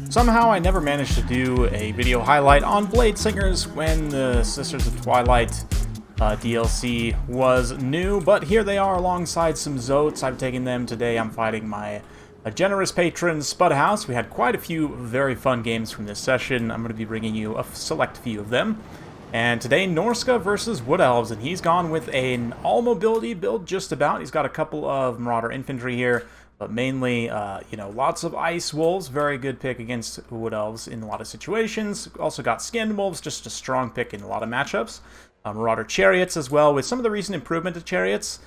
Somehow I never managed to do a video highlight on Bladesingers when the Sisters of Twilight DLC was new, but here they are alongside some Zotes. I've taken them today. I'm fighting my generous patron Spudhouse. We had quite a few very fun games from this session. I'm going to be bringing you a select few of them. And today, Norsca versus Wood Elves, and he's gone with an all-mobility build just about. He's got a couple of Marauder infantry here, but mainly, lots of Ice Wolves. Very good pick against Wood Elves in a lot of situations. Also got Skinned Wolves, just a strong pick in a lot of matchups. Marauder Chariots as well, with some of the recent improvement to Chariots.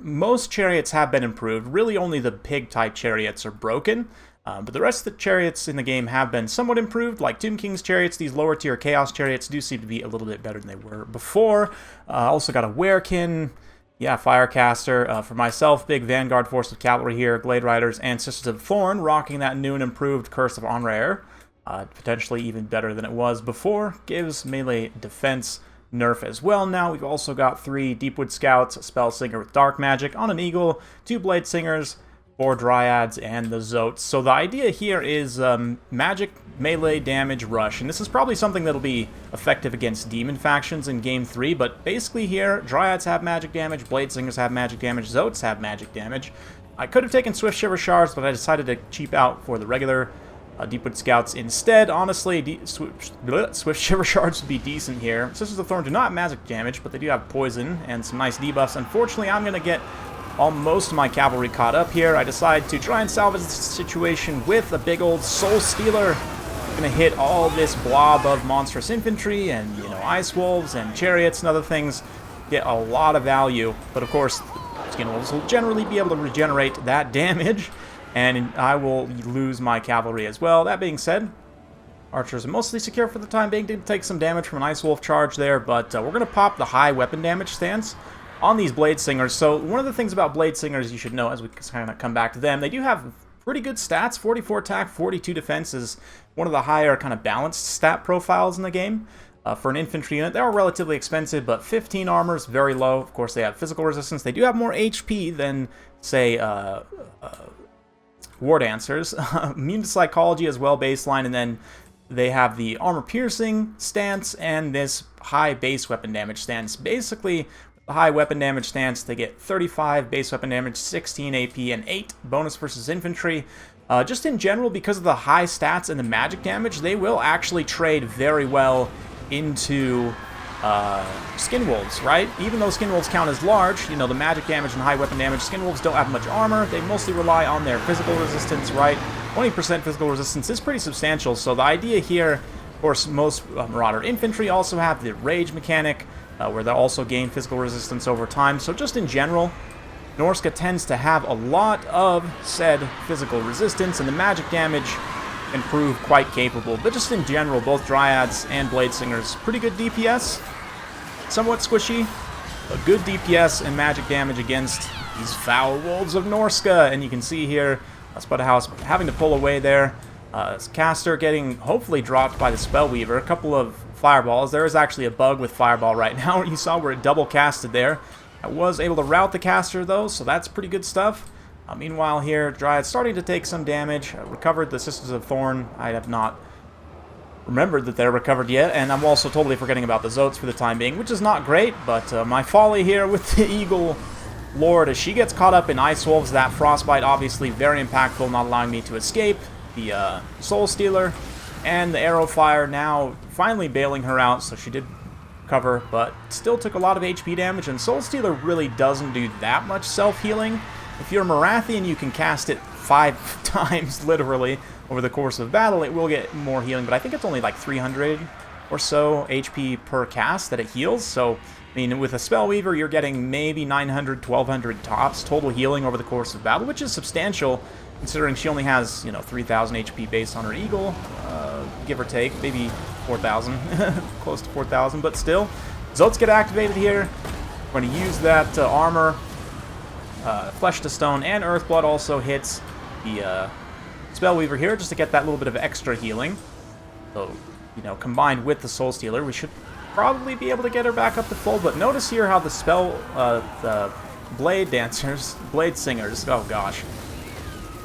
Most Chariots have been improved. Really only the Pig-type Chariots are broken. But the rest of the Chariots in the game have been somewhat improved, like Tomb King's Chariots. These lower tier Chaos Chariots do seem to be a little bit better than they were before. Also got a Werekin, Firecaster. For myself, big Vanguard Force of Cavalry here, Glade Riders, and Sisters of Thorn, rocking that new and improved Curse of Honor. Potentially even better than it was before. Gives melee defense nerf as well. Now we've also got 3 Deepwood Scouts, a Spellsinger with Dark Magic on an Eagle, 2 Bladesingers, 4 Dryads, and the Zotes. So the idea here is magic melee damage rush, and this is probably something that'll be effective against demon factions in Game 3, but basically here, Dryads have magic damage, Bladesingers have magic damage, Zotes have magic damage. I could have taken Swift Shiver Shards, but I decided to cheap out for the regular Deepwood Scouts instead. Honestly, Swift Shiver Shards would be decent here. Sisters of Thorn do not have magic damage, but they do have poison and some nice debuffs. Unfortunately, I'm going to get most of my cavalry caught up here. I decide to try and salvage the situation with a big old Soul Stealer. I'm going to hit all this blob of monstrous infantry and, Ice Wolves and Chariots and other things. Get a lot of value, but of course, Skin Wolves will generally be able to regenerate that damage, and I will lose my cavalry as well. That being said, archers are mostly secure for the time being. Did take some damage from an Ice Wolf charge there, but we're going to pop the high weapon damage stance on these Bladesingers. So one of the things about Bladesingers you should know as we kind of come back to them, they do have pretty good stats. 44 attack, 42 defense is one of the higher kind of balanced stat profiles in the game. For an infantry unit, they are relatively expensive, but 15 armor is very low. Of course, they have physical resistance. They do have more HP than, say, War Dancers. Immune to Psychology as well, baseline, and then they have the armor piercing stance and this high base weapon damage stance. Basically, the high weapon damage stance, they get 35 base weapon damage, 16 AP, and 8 bonus versus infantry. Just in general, because of the high stats and the magic damage, they will actually trade very well into Skin Wolves, right? Even though Skin Wolves count as large, the magic damage and high weapon damage, Skin Wolves don't have much armor. They mostly rely on their physical resistance, right? 20% physical resistance is pretty substantial, so the idea here, of course, most Marauder infantry also have the rage mechanic, where they also gain physical resistance over time. So just in general, Norsca tends to have a lot of said physical resistance, and the magic damage can prove quite capable. But just in general, both Dryads and Bladesingers, pretty good DPS. Somewhat squishy, but good DPS and magic damage against these foul wolves of Norsca. And you can see here, Spudhouse having to pull away there. Caster getting hopefully dropped by the Spellweaver. A couple of fireballs. There is actually a bug with Fireball right now. You saw where it double casted there. I was able to route the caster though, so that's pretty good stuff. Meanwhile here, Dryad starting to take some damage. Recovered the Sisters of Thorn. I have not remembered that they're recovered yet, and I'm also totally forgetting about the Zotes for the time being, which is not great, but my folly here with the Eagle Lord, as she gets caught up in Ice Wolves, that Frostbite obviously very impactful, not allowing me to escape. The Soul Stealer and the Arrow Fire now finally bailing her out, so she did cover, but still took a lot of HP damage, and Soul Stealer really doesn't do that much self-healing. If you're Marathian, you can cast it 5 times, literally, over the course of battle. It will get more healing, but I think it's only like 300 or so HP per cast that it heals, so, I mean, with a Spellweaver, you're getting maybe 900, 1200 tops total healing over the course of battle, which is substantial, considering she only has, 3,000 HP based on her Eagle, give or take, maybe 4,000, close to 4,000, but still. Zotes get activated here. We're going to use that armor. Flesh to Stone and Earthblood also hits the Spellweaver here, just to get that little bit of extra healing. So, combined with the Soul Stealer, we should probably be able to get her back up to full, but notice here how the the Bladesingers, oh gosh,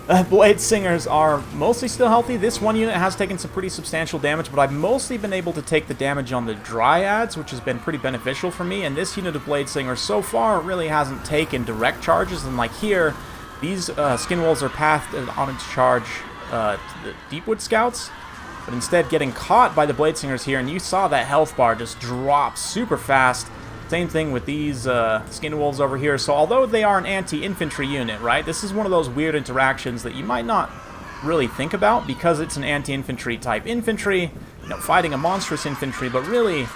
Bladesingers are mostly still healthy. This one unit has taken some pretty substantial damage, but I've mostly been able to take the damage on the Dryads, which has been pretty beneficial for me, and this unit of Bladesingers so far really hasn't taken direct charges, and like here, these Skin Wolves are pathed on to charge the Deepwood Scouts, but instead getting caught by the Bladesingers here, and you saw that health bar just drop super fast. Same thing with these Skin Wolves over here. So although they are an anti-infantry unit, right, this is one of those weird interactions that you might not really think about because it's an anti-infantry type infantry, you know, fighting a monstrous infantry, but really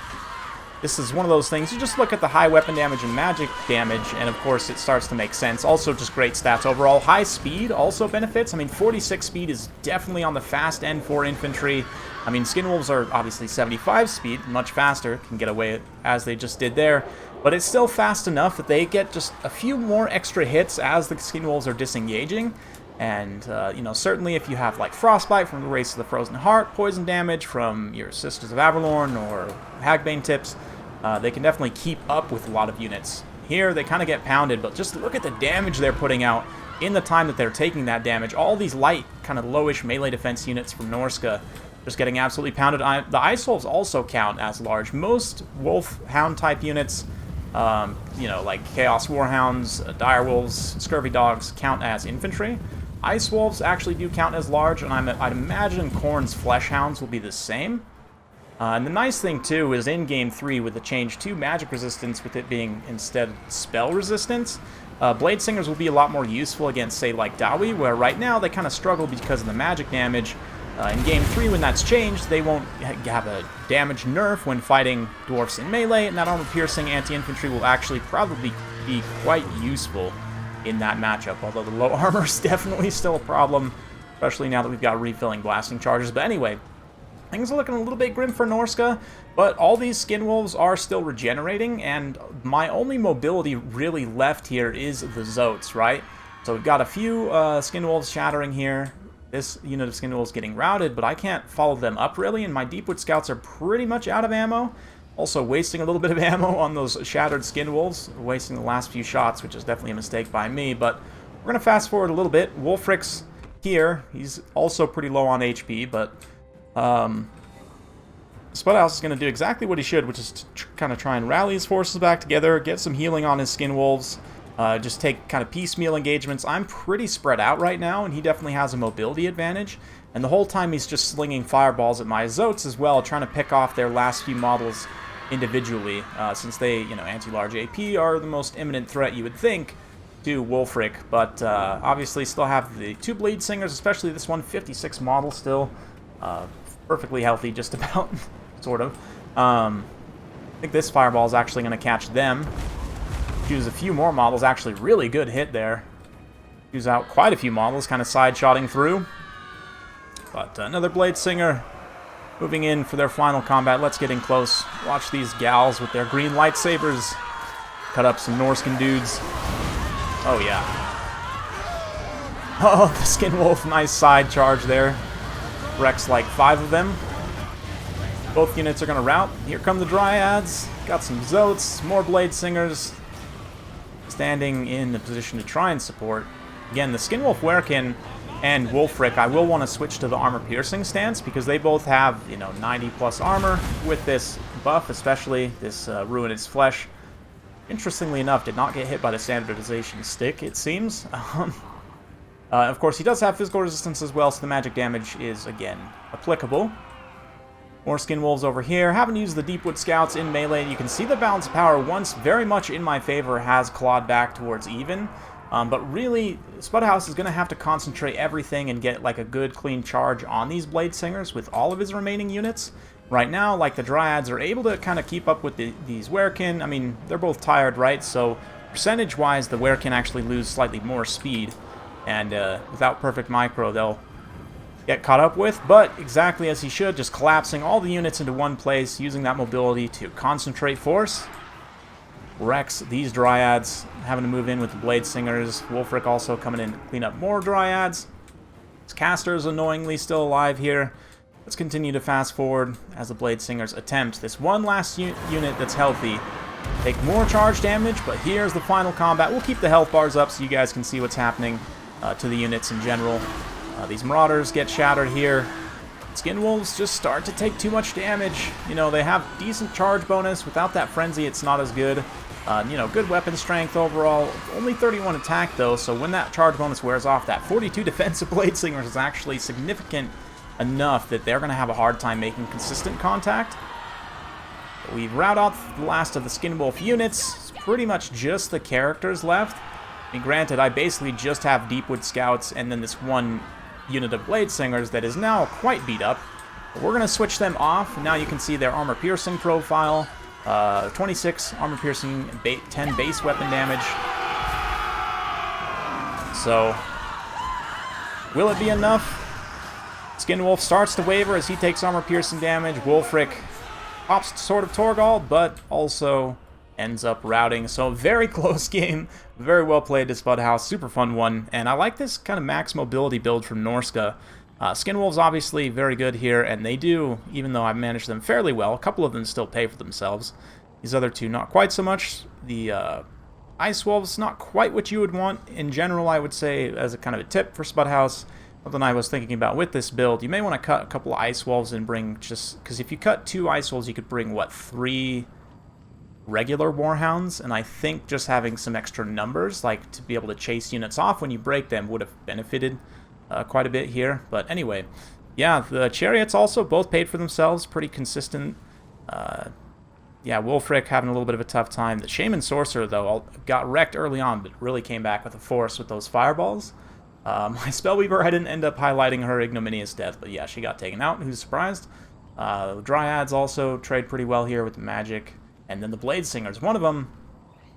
this is one of those things. You just look at the high weapon damage and magic damage, and of course it starts to make sense. Also, just great stats overall. High speed also benefits. I mean, 46 speed is definitely on the fast end for infantry. I mean, Skin Wolves are obviously 75 speed, much faster, can get away as they just did there, but it's still fast enough that they get just a few more extra hits as the Skin Wolves are disengaging. And, you know, certainly if you have, like, Frostbite from the Race of the Frozen Heart, poison damage from your Sisters of Avalorn or Hagbane tips, they can definitely keep up with a lot of units. Here, they kind of get pounded, but just look at the damage they're putting out in the time that they're taking that damage. All these light, kind of lowish melee defense units from Norsca just getting absolutely pounded. The Ice Wolves also count as large. Most Wolf-Hound type units, you know, like Chaos Warhounds, Dire Wolves, Scurvy Dogs, count as infantry. Ice Wolves actually do count as large, and I'd imagine Khorne's Flesh Hounds will be the same. And the nice thing, too, is in Game 3, with the change to magic resistance, with it being instead spell resistance, Bladesingers will be a lot more useful against, say, like Dawi, where right now they kind of struggle because of the magic damage. In Game 3, when that's changed, they won't have a damage nerf when fighting dwarfs in melee, and that armor-piercing anti-infantry will actually probably be quite useful in that matchup, although the low armor is definitely still a problem, especially now that we've got refilling blasting charges. But anyway, things are looking a little bit grim for Norsca, but all these Skin Wolves are still regenerating, and my only mobility really left here is the Zotes, right? So we've got a few Skin Wolves shattering here. This unit of Skin Wolves getting routed, but I can't follow them up really, and my Deepwood Scouts are pretty much out of ammo. Also wasting a little bit of ammo on those shattered Skin Wolves, wasting the last few shots, which is definitely a mistake by me, but we're going to fast forward a little bit. Wulfric's here. He's also pretty low on HP, but Spudhouse is going to do exactly what he should, which is to kind of try and rally his forces back together, get some healing on his Skin Wolves, just take kind of piecemeal engagements. I'm pretty spread out right now, and he definitely has a mobility advantage. And the whole time he's just slinging fireballs at my Zotes as well, trying to pick off their last few models individually, since they, you know, anti-large AP are the most imminent threat, you would think, to Wulfric. But obviously still have the two Bladesingers, especially this one, 56 model still. Perfectly healthy, just about, sort of. I think this fireball is actually going to catch them. Use a few more models, actually really good hit there. Use out quite a few models, kind of side-shotting through. But another Bladesinger moving in for their final combat. Let's get in close. Watch these gals with their green lightsabers cut up some Norscan dudes. Oh, yeah. Oh, the Skin Wolf, nice side charge there. Wrecks like 5 of them. Both units are going to rout. Here come the Dryads. Got some Zotes, more Bladesingers. Standing in the position to try and support. Again, the Skin Wolf Werkin and Wulfric, I will want to switch to the armor-piercing stance because they both have, you know, 90+ armor with this buff, especially this Ruinous Flesh. Interestingly enough, did not get hit by the standardization stick, it seems. Of course, he does have physical resistance as well, so the magic damage is, again, applicable. More Skin Wolves over here. Haven't used the Deepwood Scouts in melee. You can see the balance of power, once very much in my favor, has clawed back towards even. But really, Spudhouse is going to have to concentrate everything and get like a good, clean charge on these Bladesingers with all of his remaining units. Right now, like the Dryads are able to kind of keep up with these Werkin. I mean, they're both tired, right? So percentage-wise, the Werkin actually lose slightly more speed. And without perfect micro, they'll get caught up with, but exactly as he should, just collapsing all the units into one place, using that mobility to concentrate force. Wrecks these Dryads, having to move in with the Bladesingers. Wulfric also coming in to clean up more Dryads. His caster's annoyingly still alive here. Let's continue to fast forward as the Bladesingers attempt this one last unit that's healthy. Take more charge damage, but here's the final combat. We'll keep the health bars up so you guys can see what's happening. to the units in general. These Marauders get shattered here. Skin Wolves just start to take too much damage. You know, they have decent charge bonus. Without that Frenzy, it's not as good. You know, good weapon strength overall. Only 31 attack, though, so when that charge bonus wears off, that 42 defensive Bladesingers is actually significant enough that they're going to have a hard time making consistent contact. We route out the last of the Skin Wolf units. It's pretty much just the characters left. I mean, granted, I basically just have Deepwood Scouts and then this one unit of Bladesingers that is now quite beat up. But we're going to switch them off. Now you can see their armor piercing profile. 26 armor piercing, 10 base weapon damage. So, will it be enough? Skin Wolf starts to waver as he takes armor piercing damage. Wulfric pops Sword of Torgal, but also ends up routing. So, very close game. Very well played to Spudhouse. Super fun one. And I like this kind of max mobility build from Norsca. Skin Wolves obviously very good here, and they do, even though I've managed them fairly well, a couple of them still pay for themselves. These other two, not quite so much. The Ice Wolves, not quite what you would want. In general, I would say, as a kind of a tip for Spudhouse, something I was thinking about with this build, you may want to cut a couple of Ice Wolves and bring just... Because if you cut 2 Ice Wolves, you could bring, what, 3 regular Warhounds? And I think just having some extra numbers, like to be able to chase units off when you break them, would have benefited quite a bit here. But anyway, yeah, the Chariots also both paid for themselves, pretty consistent. Yeah, Wulfric having a little bit of a tough time. The Shaman Sorcerer, though, got wrecked early on, but really came back with a force with those fireballs. My Spellweaver, I didn't end up highlighting her ignominious death, but yeah, she got taken out. Who's surprised? The Dryads also trade pretty well here with the magic. And then the Bladesingers, one of them,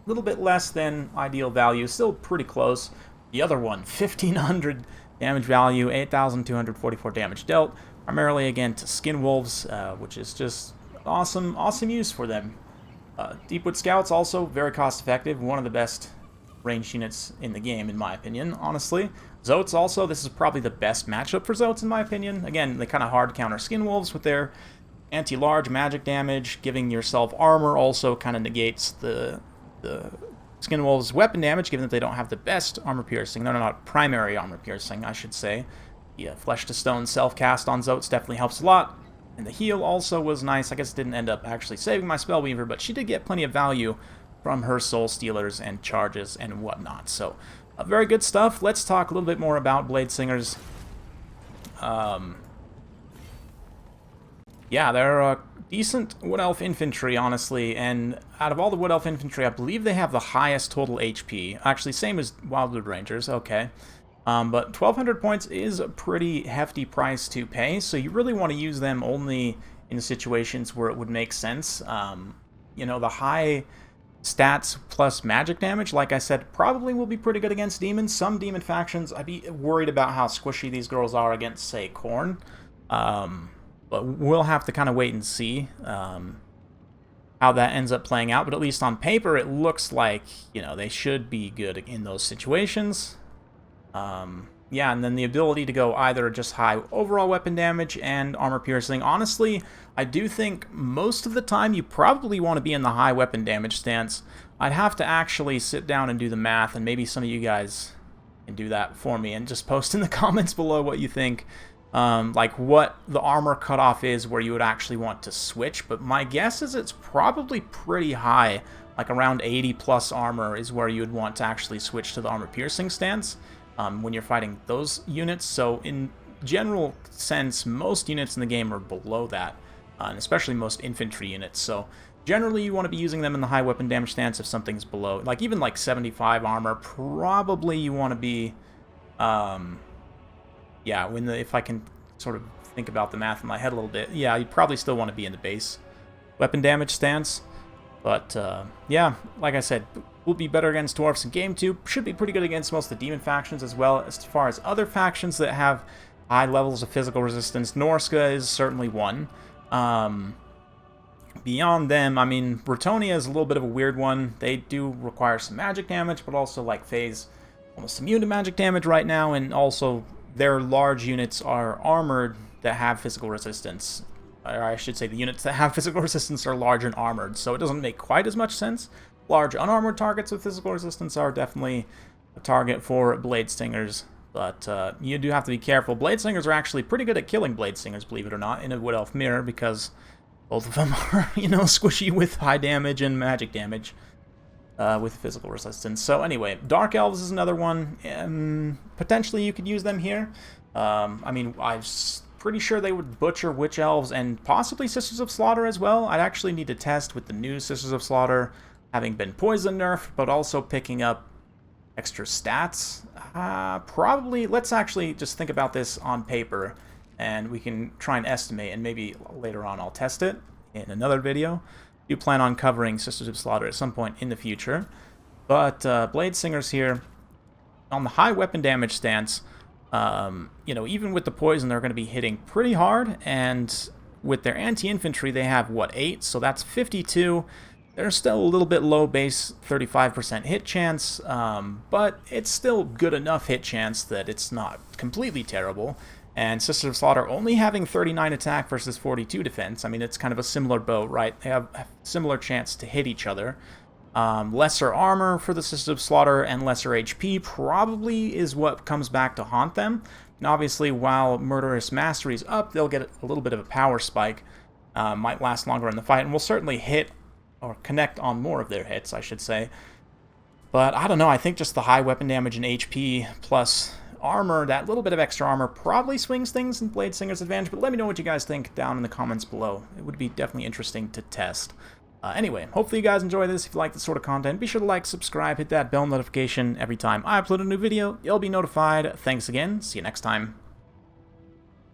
a little bit less than ideal value, still pretty close. The other one, 1,500 damage value, 8,244 damage dealt, primarily again to Skin Wolves, which is just awesome use for them. Deepwood Scouts also very cost effective, one of the best ranged units in the game in my opinion, honestly. Zotes also, this is probably the best matchup for Zotes in my opinion. Again, they kind of hard counter Skin Wolves with their anti-large magic damage. Giving yourself armor also kind of negates the Skin Wolves' weapon damage, given that they don't have the best armor piercing. They're not primary armor piercing, I should say. The Flesh to Stone self-cast on Zotes definitely helps a lot. And the heal also was nice. I guess it didn't end up actually saving my Spellweaver, but she did get plenty of value from her Soul Stealers and charges and whatnot. So, very good stuff. Let's talk a little bit more about Bladesingers. Yeah, they're decent Wood Elf infantry, honestly, and out of all the Wood Elf infantry, I believe they have the highest total HP. Actually, same as Wildwood Rangers, okay. But 1,200 points is a pretty hefty price to pay, so you really want to use them only in situations where it would make sense. You know, the high stats plus magic damage, like I said, probably will be pretty good against demons. Some demon factions, I'd be worried about how squishy these girls are against, say, Khorne. But we'll have to kind of wait and see how that ends up playing out. But at least on paper, it looks like, you know, they should be good in those situations. Yeah, and then the ability to go either just high overall weapon damage and armor piercing. Honestly, I do think most of the time you probably want to be in the high weapon damage stance. I'd have to actually sit down and do the math, and maybe some of you guys can do that for me and just post in the comments below what you think. Like what the armor cutoff is where you would actually want to switch, but my guess is it's probably pretty high, like around 80 plus armor is where you would want to actually switch to the armor piercing stance when you're fighting those units. So in general sense, most units in the game are below that, and especially most infantry units. So generally you want to be using them in the high weapon damage stance if something's below, like even like 75 armor, probably you want to be yeah, if I can sort of think about the math in my head a little bit, yeah, you'd probably still want to be in the base weapon damage stance. But, yeah, like I said, will be better against Dwarfs in Game 2. Should be pretty good against most of the Demon factions as well. As far as other factions that have high levels of physical resistance, Norsca is certainly one. Beyond them, I mean, Bretonnia is a little bit of a weird one. They do require some magic damage, but also, like, Faye's almost immune to magic damage right now, and also their large units are armored that have physical resistance. Or I should say the units that have physical resistance are large and armored, so it doesn't make quite as much sense. Large unarmored targets with physical resistance are definitely a target for Bladesingers But you do have to be careful. Bladesingers are actually pretty good at killing Bladesingers, believe it or not, in a Wood Elf mirror, because both of them are, you know, squishy with high damage and magic damage with physical resistance. So anyway, Dark Elves is another one. Potentially you could use them here. I mean, I'm pretty sure they would butcher Witch Elves and possibly Sisters of Slaughter as well. I'd actually need to test with the new Sisters of Slaughter having been poison nerfed, but also picking up extra stats. Probably, let's actually just think about this on paper, and we can try and estimate, and maybe later on I'll test it in another video. I do plan on covering Sisters of Slaughter at some point in the future. But Bladesingers here, on the high weapon damage stance, you know, even with the poison, they're going to be hitting pretty hard, and with their anti-infantry, they have, what, 8? So that's 52. They're still a little bit low base, 35% hit chance, but it's still good enough hit chance that it's not completely terrible. And Sisters of Slaughter only having 39 attack versus 42 defense. I mean, it's kind of a similar boat, right? They have a similar chance to hit each other. Lesser armor for the Sisters of Slaughter and lesser HP probably is what comes back to haunt them. And obviously, while Murderous Mastery is up, they'll get a little bit of a power spike. Might last longer in the fight, and will certainly hit or connect on more of their hits, I should say. But I don't know, I think just the high weapon damage and HP plus armor, that little bit of extra armor probably swings things in Bladesinger's advantage, but let me know what you guys think down in the comments below. It would be definitely interesting to test. Anyway, hopefully you guys enjoy this. If you like this sort of content, be sure to like, subscribe, hit that bell notification. Every time I upload a new video, you'll be notified. Thanks again. See you next time.